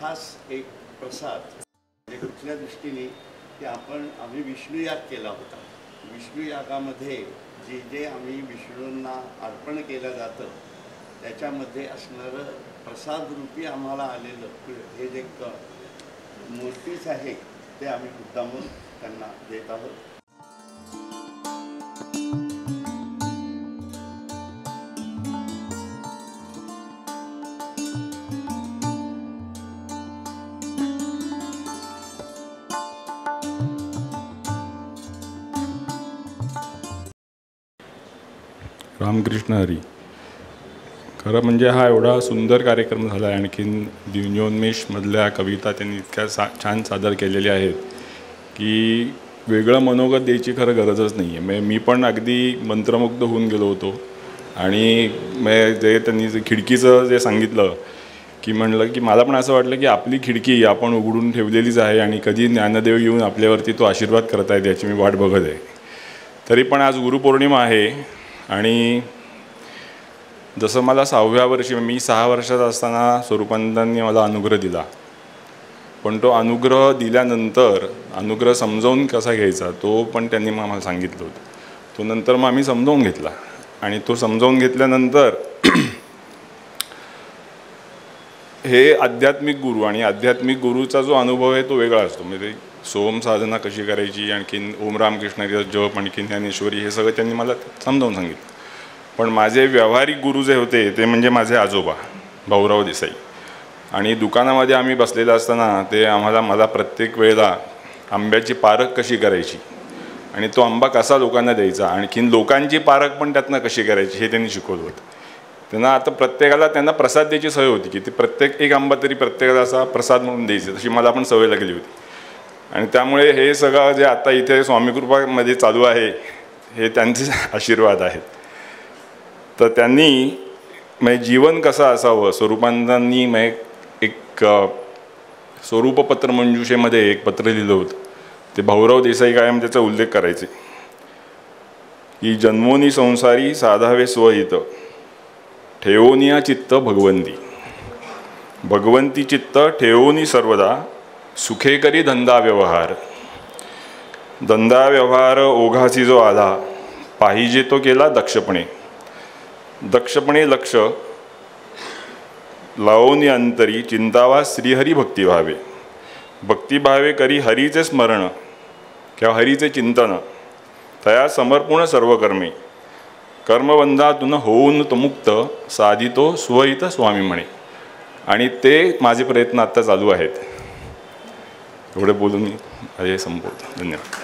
खास एक प्रसाद म्हणजे कुठल्या दृष्टीने की आम्ही विष्णू याग केला होता। विष्णू यागामध्ये जे जे आम्ही विष्णूंना अर्पण केलं जातं त्याच्यामध्ये असणारं प्रसाद रूपी आम्हाला आलेलं हे जे मूर्तीच आहे ते आम्ही मुद्दामून त्यांना देत आहोत। रामकृष्ण हरी। खरं म्हणजे हा एवढा सुंदर कार्यक्रम झाला आहे। आणखीन दिव्योन्मेषमधल्या कविता त्यांनी इतक्या छान सादर केलेल्या आहेत की वेगळं मनोगत द्यायची खरं गरजच नाही आहे। मी पण अगदी मंत्रमुग्ध होऊन गेलो होतो। आणि जे त्यांनी जे खिडकीचं जे सांगितलं की म्हणलं की मला पण असं वाटलं की आपली खिडकी आपण उघडून ठेवलेलीच आहे आणि कधी ज्ञानदेव येऊन आपल्यावरती तो आशीर्वाद करत आहेत याची मी वाट बघत आहे। तरी पण आज गुरुपौर्णिमा आहे आणि जसं मला 6व्या वर्षी मी 6 वर्षाचा असताना स्वरूपानंदांनी मला अनुग्रह दिला, पण तो अनुग्रह दिल्यानंतर अनुग्रह समजावून कसा घ्यायचा तो पण त्यांनी मला सांगितलं होतं। तो नंतर मग आम्ही समजावून घेतला आणि तो समजावून घेतल्यानंतर हे आध्यात्मिक गुरु आणि आध्यात्मिक गुरुचा जो अनुभव आहे तो वेगळा असतो। म्हणजे सोम साधना कशी करायची, आणखीन ओम रामकृष्ण जप, आणखीन ज्ञानेश्वरी, हे सगळं त्यांनी मला समजावून सांगितलं। पण माझे व्यावहारिक गुरु जे होते ते म्हणजे माझे आजोबा भाऊराव देसाई। आणि दुकानामध्ये आम्ही बसलेलं असताना ते मला प्रत्येक वेळेला आंब्याची पारख कशी करायची आणि तो आंबा कसा लोकांना द्यायचा, आणखीन लोकांची पारख पण त्यातनं कशी करायची हे त्यांनी शिकवलं होतं। त्यांना आता प्रत्येकाला त्यांना प्रसाद द्यायची सवय होती की ते प्रत्येक एक आंबा तरी प्रत्येकाला असा प्रसाद म्हणून द्यायचे, तशी मला पण सवय लागली होती। आणि त्यामुळे हे सगळं जे आता इथे स्वामीकृपामध्ये चालू आहे हे त्यांचे आशीर्वाद आहेत। तर त्यांनी जीवन कसं असावं, स्वरूपानंदांनी एक स्वरूपपत्र मंजुषेमध्ये एक पत्र लिहिलं होतं। ते भाऊराव देसाई कायम त्याचा उल्लेख करायचे की जन्मोनी संसारी साधावे स्वहित, ठेवोनिया चित्त भगवंती, भगवंती चित्त ठेवोनी सर्वदा, सुखे करी धंदा व्यवहार। धंदा व्यवहार ओघासी जो आला, पाहिजे तो केला दक्षपणे, दक्षपणे लक्ष लावोनी अंतरी, चिंतावा श्रीहरी भक्तिभावे, भक्तिभावे करी हरीचे स्मरण किंवा हरीचे चिंतन, तया समर्पूर्ण सर्व कर्मे, कर्मबंधातून होऊन तो मुक्त, साधितो स्वहित स्वामी म्हणे। आणि ते माझे प्रयत्न आता चालू आहेत। एवढे बोलून मी संपवतो। धन्यवाद।